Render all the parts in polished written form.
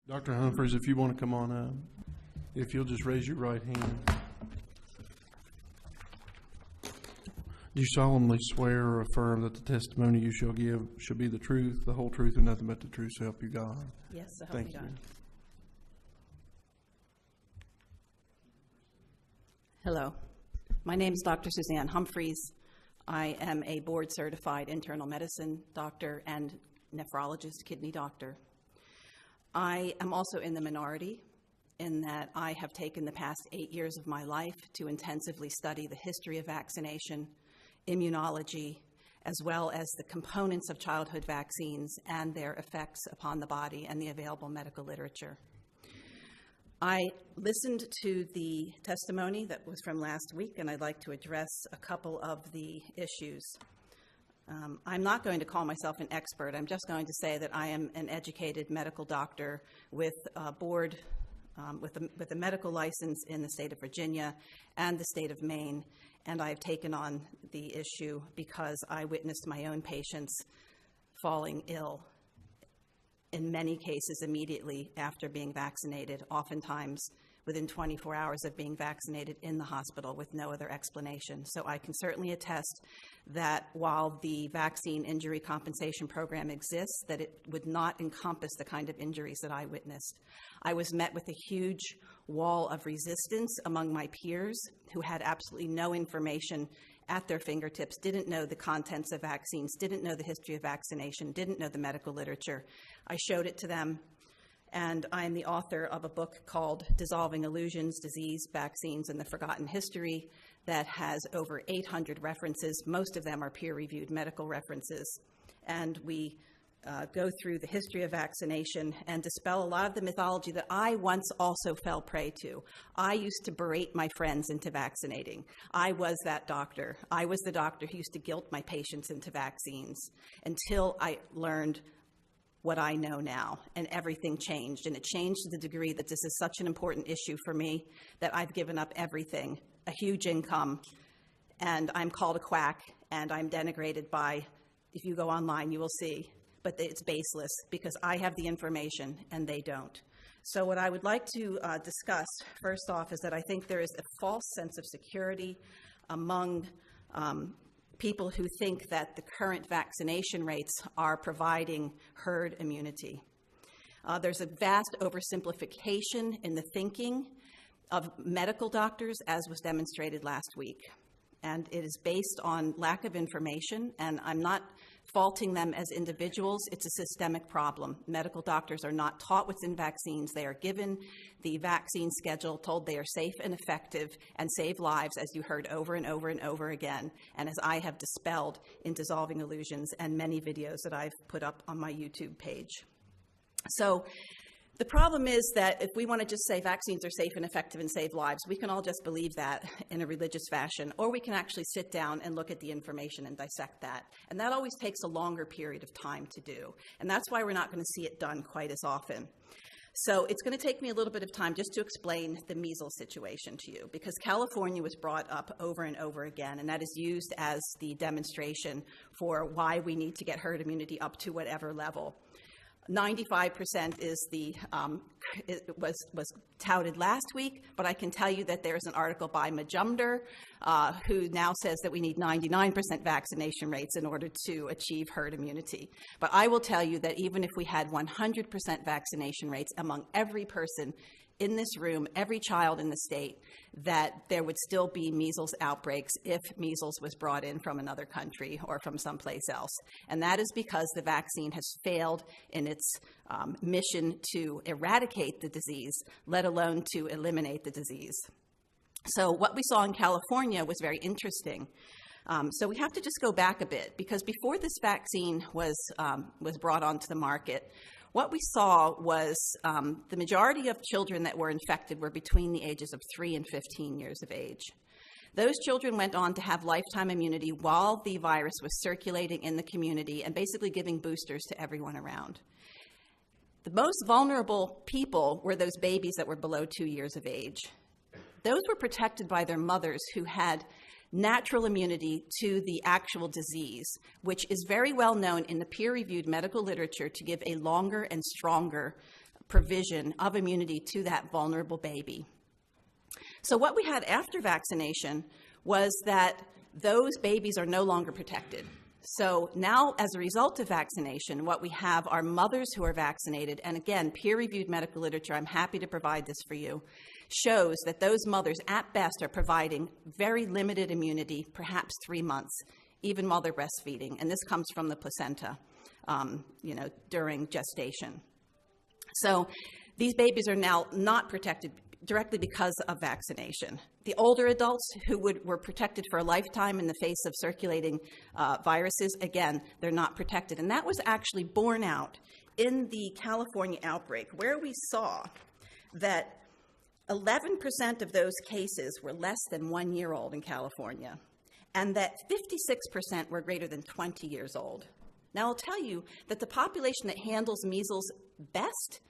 Dr. Humphries, if you want to come on up, if you'll just raise your right hand. Do you solemnly swear or affirm that the testimony you shall give shall be the truth, the whole truth, and nothing but the truth, so help you God? Yes, so help Thank me you. God. Hello. My name is Dr. Suzanne Humphries. I am a board-certified internal medicine doctor and nephrologist, kidney doctor. I am also in the minority in that I have taken the past 8 years of my life to intensively study the history of vaccination, immunology, as well as the components of childhood vaccines and their effects upon the body and the available medical literature. I listened to the testimony that was from last week, and I'd like to address a couple of the issues. I'm not going to call myself an expert. I'm just going to say that I am an educated medical doctor with a board, with a medical license in the state of Virginia and the state of Maine, and I've taken on the issue because I witnessed my own patients falling ill, in many cases immediately after being vaccinated, oftentimes within 24 hours of being vaccinated in the hospital with no other explanation. So I can certainly attest that while the vaccine injury compensation program exists, that it would not encompass the kind of injuries that I witnessed. I was met with a huge wall of resistance among my peers who had absolutely no information at their fingertips, didn't know the contents of vaccines, didn't know the history of vaccination, didn't know the medical literature. I showed it to them, and I'm the author of a book called Dissolving Illusions, Disease, Vaccines, and the Forgotten History that has over 800 references. Most of them are peer-reviewed medical references, and we go through the history of vaccination and dispel a lot of the mythology that I once also fell prey to. I used to berate my friends into vaccinating. I was that doctor. I was the doctor who used to guilt my patients into vaccines until I learned what I know now, and everything changed. And it changed to the degree that this is such an important issue for me that I've given up everything, a huge income, and I'm called a quack, and I'm denigrated by, if you go online, you will see, but it's baseless because I have the information and they don't. So what I would like to discuss, first off, is that I think there is a false sense of security among people who think that the current vaccination rates are providing herd immunity. There's a vast oversimplification in the thinking of medical doctors, as was demonstrated last week. And it is based on lack of information, and I'm not faulting them as individuals. It's a systemic problem. Medical doctors are not taught what's in vaccines. They are given the vaccine schedule, told they are safe and effective and save lives, as you heard over and over and over again, and as I have dispelled in Dissolving Illusions and many videos that I've put up on my YouTube page. So the problem is that if we want to just say vaccines are safe and effective and save lives, we can all just believe that in a religious fashion, or we can actually sit down and look at the information and dissect that. And that always takes a longer period of time to do. And that's why we're not going to see it done quite as often. So it's going to take me a little bit of time just to explain the measles situation to you, because California was brought up over and over again, and that is used as the demonstration for why we need to get herd immunity up to whatever level. 95% is was touted last week, but I can tell you that there's an article by Majumder who now says that we need 99% vaccination rates in order to achieve herd immunity. But I will tell you that even if we had 100% vaccination rates among every person in this room, every child in the state, that there would still be measles outbreaks if measles was brought in from another country or from someplace else. And that is because the vaccine has failed in its mission to eradicate the disease, let alone to eliminate the disease. So what we saw in California was very interesting. So we have to just go back a bit, because before this vaccine was brought onto the market, what we saw was the majority of children that were infected were between the ages of 3 and 15 years of age. Those children went on to have lifetime immunity while the virus was circulating in the community and basically giving boosters to everyone around. The most vulnerable people were those babies that were below 2 years of age. Those were protected by their mothers who had natural immunity to the actual disease, which is very well known in the peer-reviewed medical literature to give a longer and stronger provision of immunity to that vulnerable baby. So what we had after vaccination was that those babies are no longer protected. So now, as a result of vaccination, what we have are mothers who are vaccinated, and again, peer-reviewed medical literature, I'm happy to provide this for you, shows that those mothers at best are providing very limited immunity, perhaps 3 months, even while they're breastfeeding. And this comes from the placenta, during gestation. So these babies are now not protected directly because of vaccination. The older adults who were protected for a lifetime in the face of circulating viruses, again, they're not protected. And that was actually borne out in the California outbreak, where we saw that 11% of those cases were less than 1 year old in California, and that 56% were greater than 20 years old. Now, I'll tell you that the population that handles measles best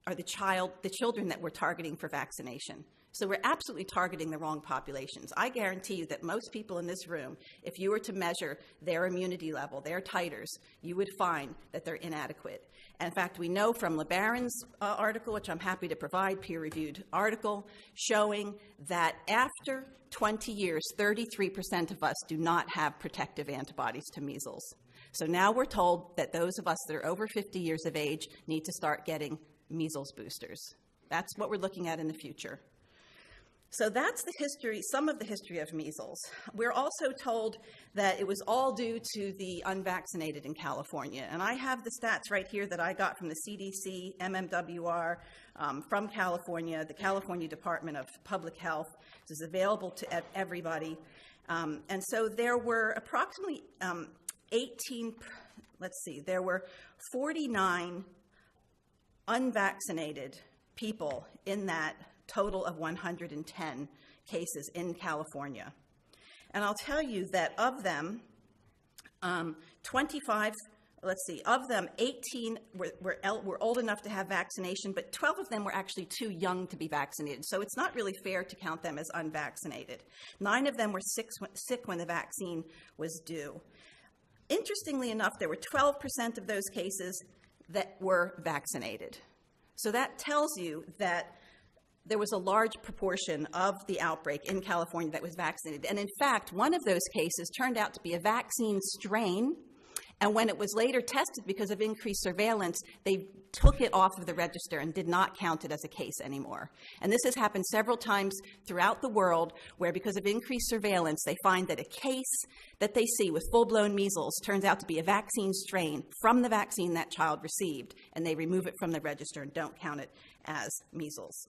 are the children that we're targeting for vaccination. So we're absolutely targeting the wrong populations. I guarantee you that most people in this room, if you were to measure their immunity level, their titers, you would find that they're inadequate. And in fact, we know from LeBaron's article, which I'm happy to provide, peer-reviewed article, showing that after 20 years, 33% of us do not have protective antibodies to measles. So now we're told that those of us that are over 50 years of age need to start getting measles boosters. That's what we're looking at in the future. So that's the history, some of the history of measles. We're also told that it was all due to the unvaccinated in California. And I have the stats right here that I got from the CDC, MMWR, from California, the California Department of Public Health. This is available to everybody. And so there were approximately there were 49 unvaccinated people in that total of 110 cases in California. And I'll tell you that of them, 18 were old enough to have vaccination, but 12 of them were actually too young to be vaccinated. So it's not really fair to count them as unvaccinated. 9 of them were sick when the vaccine was due. Interestingly enough, there were 12% of those cases that were vaccinated. So that tells you that there was a large proportion of the outbreak in California that was vaccinated. And in fact, one of those cases turned out to be a vaccine strain. And when it was later tested because of increased surveillance, they took it off of the register and did not count it as a case anymore. And this has happened several times throughout the world where because of increased surveillance, they find that a case that they see with full-blown measles turns out to be a vaccine strain from the vaccine that child received, and they remove it from the register and don't count it as measles.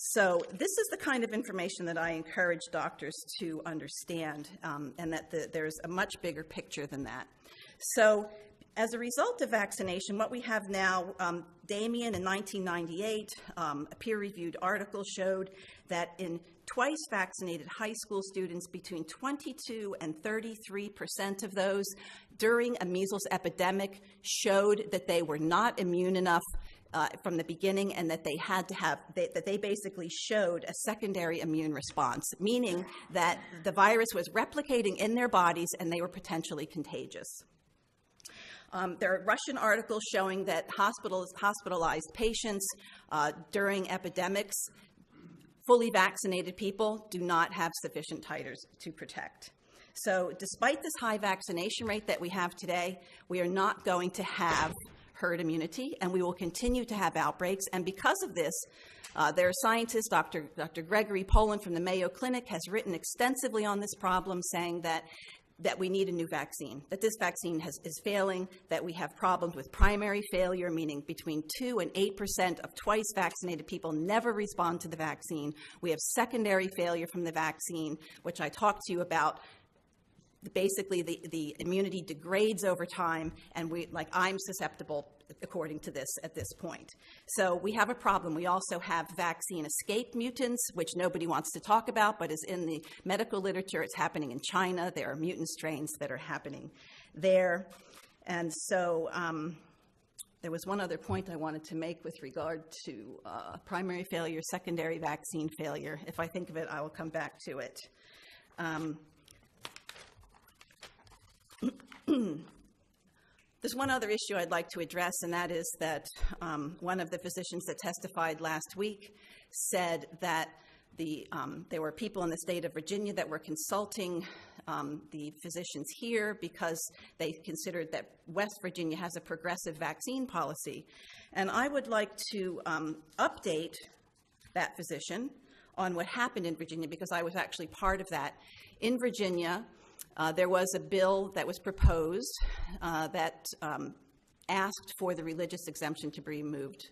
So this is the kind of information that I encourage doctors to understand, and that there's a much bigger picture than that. So as a result of vaccination, what we have now, Damien in 1998, a peer-reviewed article showed that in twice vaccinated high school students, between 22 and 33% of those during a measles epidemic showed that they were not immune enough from the beginning, and that they had to have, that they basically showed a secondary immune response, meaning that the virus was replicating in their bodies and they were potentially contagious. There are Russian articles showing that hospitalized patients during epidemics, fully vaccinated people do not have sufficient titers to protect. So despite this high vaccination rate that we have today, we are not going to have herd immunity, and we will continue to have outbreaks. And because of this, there are scientists, Dr. Gregory Poland from the Mayo Clinic has written extensively on this problem, saying that we need a new vaccine, that this vaccine is failing, that we have problems with primary failure, meaning between 2 and 8% of twice vaccinated people never respond to the vaccine. We have secondary failure from the vaccine, which I talked to you about. Basically, the immunity degrades over time, and I'm susceptible according to this at this point. So we have a problem. We also have vaccine escape mutants, which nobody wants to talk about, but is in the medical literature. It's happening in China. There are mutant strains that are happening there. And so there was one other point I wanted to make with regard to primary failure, secondary vaccine failure. If I think of it, I will come back to it. There's one other issue I'd like to address, and that is that one of the physicians that testified last week said that there were people in the state of Virginia that were consulting the physicians here because they considered that West Virginia has a progressive vaccine policy. And I would like to update that physician on what happened in Virginia, because I was actually part of that. In Virginia, there was a bill that was proposed that asked for the religious exemption to be removed.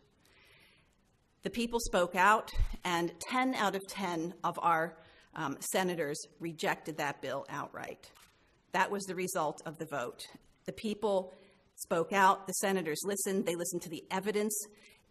The people spoke out, and 10 out of 10 of our senators rejected that bill outright. That was the result of the vote. The people spoke out, the senators listened, they listened to the evidence,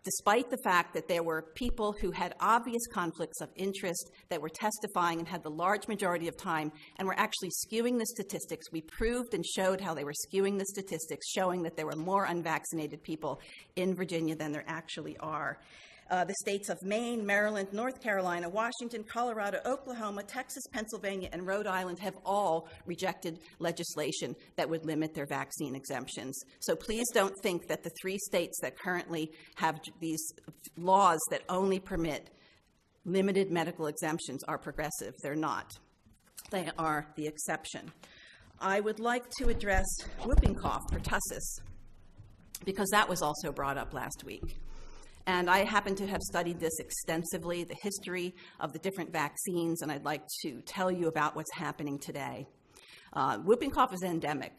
despite the fact that there were people who had obvious conflicts of interest that were testifying and had the large majority of time and were actually skewing the statistics. We proved and showed how they were skewing the statistics, showing that there were more unvaccinated people in Virginia than there actually are. The states of Maine, Maryland, North Carolina, Washington, Colorado, Oklahoma, Texas, Pennsylvania, and Rhode Island have all rejected legislation that would limit their vaccine exemptions. So please don't think that the 3 states that currently have these laws that only permit limited medical exemptions are progressive. They're not. They are the exception. I would like to address whooping cough, pertussis, because that was also brought up last week. And I happen to have studied this extensively, the history of the different vaccines, and I'd like to tell you about what's happening today. Whooping cough is endemic.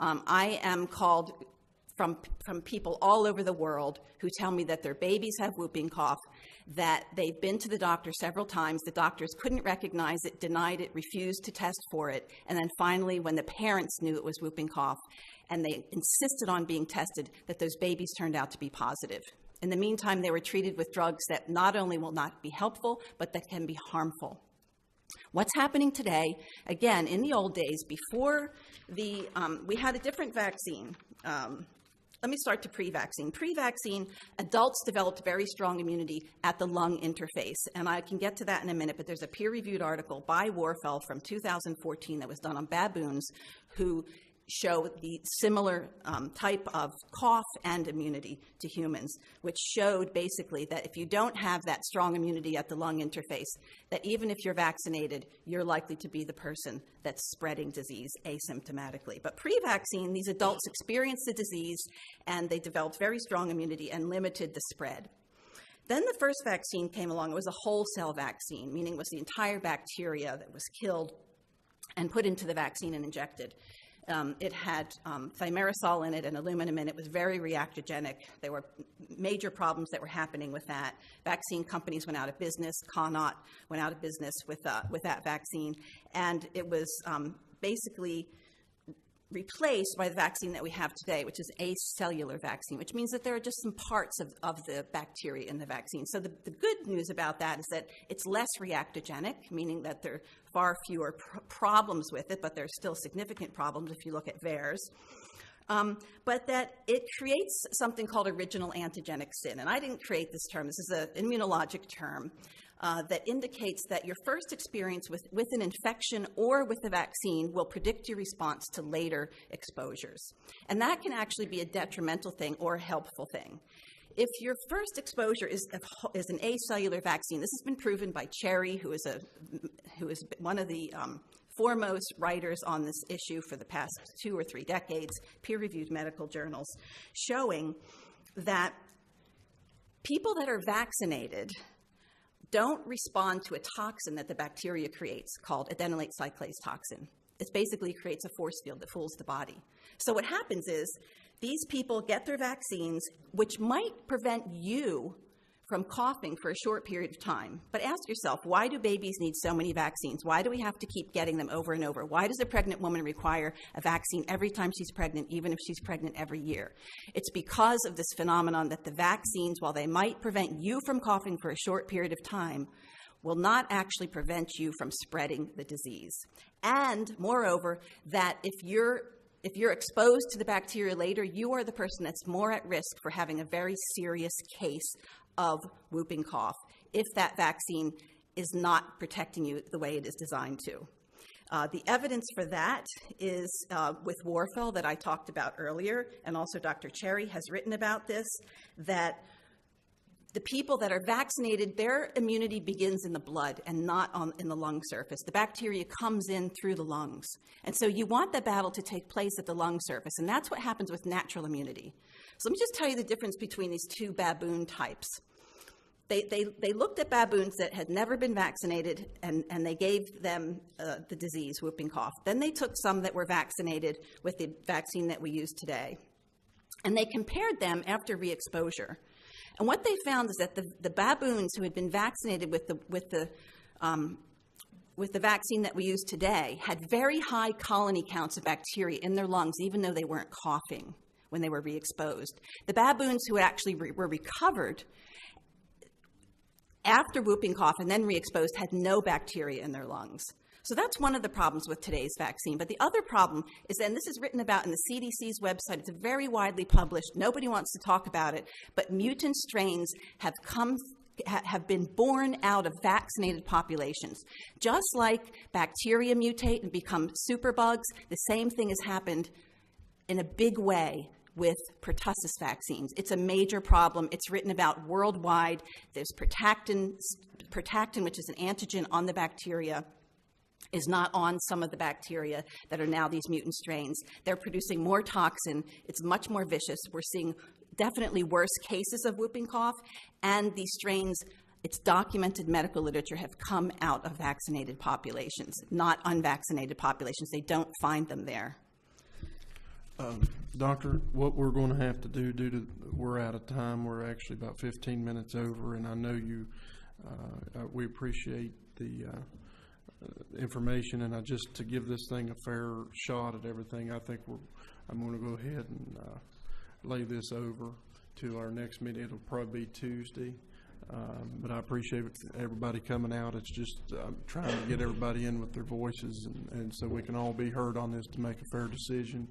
I am called from people all over the world who tell me that their babies have whooping cough, that they've been to the doctor several times, the doctors couldn't recognize it, denied it, refused to test for it, and then finally, when the parents knew it was whooping cough and they insisted on being tested, that those babies turned out to be positive. In the meantime, they were treated with drugs that not only will not be helpful, but that can be harmful. What's happening today, again, in the old days, before we had a different vaccine. Let me start to pre-vaccine. Pre-vaccine, adults developed very strong immunity at the lung interface, and I can get to that in a minute, but there's a peer-reviewed article by Warfel from 2014 that was done on baboons who show the similar type of cough and immunity to humans, which showed basically that if you don't have that strong immunity at the lung interface, that even if you're vaccinated, you're likely to be the person that's spreading disease asymptomatically. But pre-vaccine, these adults experienced the disease and they developed very strong immunity and limited the spread. Then the first vaccine came along. It was a whole cell vaccine, meaning it was the entire bacteria that was killed and put into the vaccine and injected. It had thimerosal in it and aluminum in it. It was very reactogenic. There were major problems that were happening with that. Vaccine companies went out of business. Connaught went out of business with that vaccine. And it was basically replaced by the vaccine that we have today, which is acellular vaccine, which means that there are just some parts of the bacteria in the vaccine. So the good news about that is that it's less reactogenic, meaning that there are far fewer problems with it, but there are still significant problems if you look at VAERS. But that it creates something called original antigenic sin. And I didn't create this term. This is an immunologic term that indicates that your first experience with an infection or with the vaccine will predict your response to later exposures. And that can actually be a detrimental thing or a helpful thing. If your first exposure is an acellular vaccine, this has been proven by Cherry, who is one of the foremost writers on this issue for the past 2 or 3 decades, peer-reviewed medical journals, showing that people that are vaccinated don't respond to a toxin that the bacteria creates called adenylate cyclase toxin. It basically creates a force field that fools the body. So what happens is these people get their vaccines, which might prevent you from coughing for a short period of time. But ask yourself, why do babies need so many vaccines? Why do we have to keep getting them over and over? Why does a pregnant woman require a vaccine every time she's pregnant, even if she's pregnant every year? It's because of this phenomenon that the vaccines, while they might prevent you from coughing for a short period of time, will not actually prevent you from spreading the disease. And moreover, that if you're exposed to the bacteria later, you are the person that's more at risk for having a very serious case of whooping cough if that vaccine is not protecting you the way it is designed to. The evidence for that is with Warfel that I talked about earlier, and also Dr. Cherry has written about this, that the people that are vaccinated, their immunity begins in the blood and not in the lung surface. The bacteria comes in through the lungs. And so you want the battle to take place at the lung surface, and that's what happens with natural immunity. So let me just tell you the difference between these two baboon types. They looked at baboons that had never been vaccinated, and they gave them the disease, whooping cough. Then they took some that were vaccinated with the vaccine that we use today, and they compared them after re-exposure. And what they found is that the baboons who had been vaccinated with the vaccine that we use today had very high colony counts of bacteria in their lungs, even though they weren't coughing when they were re-exposed. The baboons who actually were recovered after whooping cough and then re-exposed had no bacteria in their lungs. So that's one of the problems with today's vaccine. But the other problem is, and this is written about in the CDC's website, it's very widely published, nobody wants to talk about it, but mutant strains have been born out of vaccinated populations. Just like bacteria mutate and become superbugs, the same thing has happened in a big way with pertussis vaccines. It's a major problem. It's written about worldwide. There's pertactin, which is an antigen on the bacteria, is not on some of the bacteria that are now these mutant strains. They're producing more toxin. It's much more vicious. We're seeing definitely worse cases of whooping cough, and these strains, it's documented medical literature, have come out of vaccinated populations, not unvaccinated populations. They don't find them there. Doctor, what we're going to have to do, due to we're out of time, we're actually about 15 minutes over, and I know we appreciate the information, and just to give this thing a fair shot at everything, I think I'm going to go ahead and lay this over to our next meeting. It'll probably be Tuesday, but I appreciate everybody coming out. It's just trying to get everybody in with their voices, and so we can all be heard on this to make a fair decision.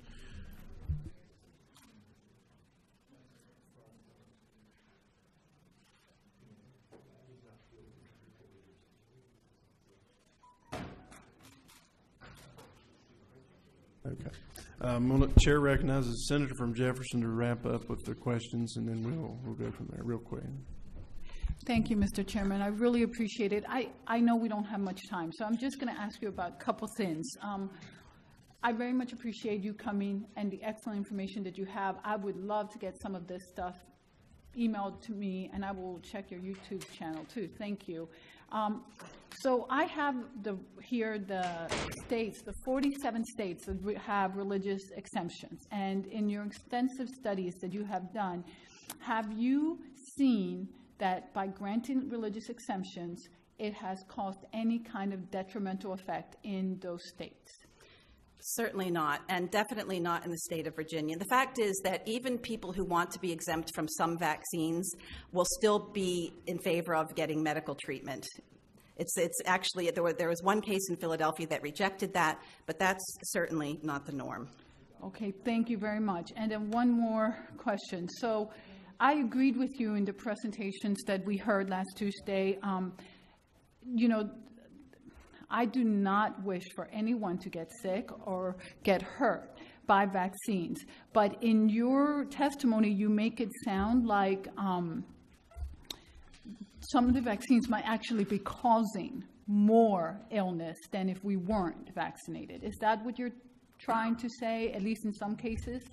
Okay. Chair recognizes the senator from Jefferson to wrap up with the questions, and then we'll go from there real quick. Thank you, Mr. Chairman. I really appreciate it. I know we don't have much time, so I'm just going to ask you about a couple things. I very much appreciate you coming and the excellent information that you have. I would love to get some of this stuff emailed to me, and I will check your YouTube channel too. Thank you. So I have here the states, the 47 states that have religious exemptions. And in your extensive studies that you have done, have you seen that by granting religious exemptions, it has caused any kind of detrimental effect in those states? Certainly not, and definitely not in the state of Virginia. The fact is that even people who want to be exempt from some vaccines will still be in favor of getting medical treatment. It's actually, there was one case in Philadelphia that rejected that, but that's certainly not the norm. Okay, thank you very much. And then one more question. So I agreed with you in the presentations that we heard last Tuesday. I do not wish for anyone to get sick or get hurt by vaccines. But in your testimony, you make it sound like some of the vaccines might actually be causing more illness than if we weren't vaccinated. Is that what you're trying to say, at least in some cases?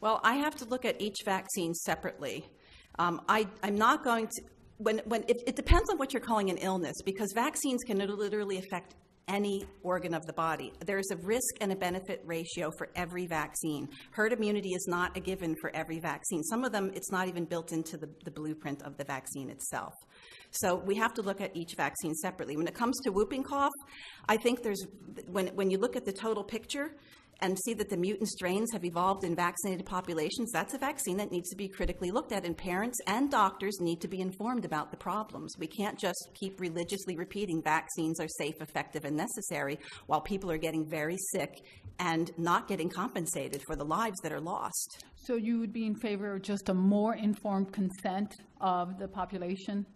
Well, I have to look at each vaccine separately. I'm not going to... It depends on what you're calling an illness, because vaccines can literally affect any organ of the body. There's a risk and a benefit ratio for every vaccine. Herd immunity is not a given for every vaccine. Some of them, it's not even built into the blueprint of the vaccine itself. So we have to look at each vaccine separately. When it comes to whooping cough, I think when you look at the total picture and see that the mutant strains have evolved in vaccinated populations, that's a vaccine that needs to be critically looked at, and parents and doctors need to be informed about the problems. We can't just keep religiously repeating vaccines are safe, effective, and necessary while people are getting very sick and not getting compensated for the lives that are lost. So you would be in favor of just a more informed consent of the population?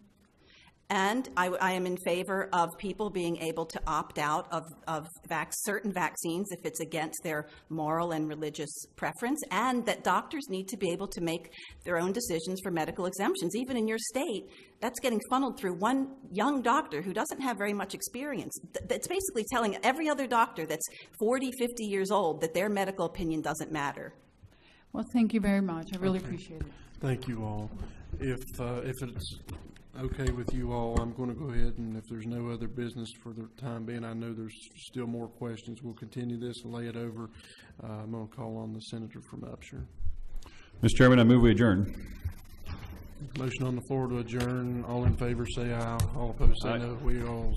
And I am in favor of people being able to opt out of certain vaccines if it's against their moral and religious preference, and that doctors need to be able to make their own decisions for medical exemptions. Even in your state, that's getting funneled through one young doctor who doesn't have very much experience. That's basically telling every other doctor that's 40, 50 years old that their medical opinion doesn't matter. Well, thank you very much. I really appreciate it. Thank you all. If it's okay with you all, I'm going to go ahead, and if there's no other business for the time being, I know there's still more questions. We'll continue this and lay it over. I'm going to call on the senator from Upshur. Mr. Chairman, I move we adjourn. Motion on the floor to adjourn. All in favor say aye. All opposed say no. We all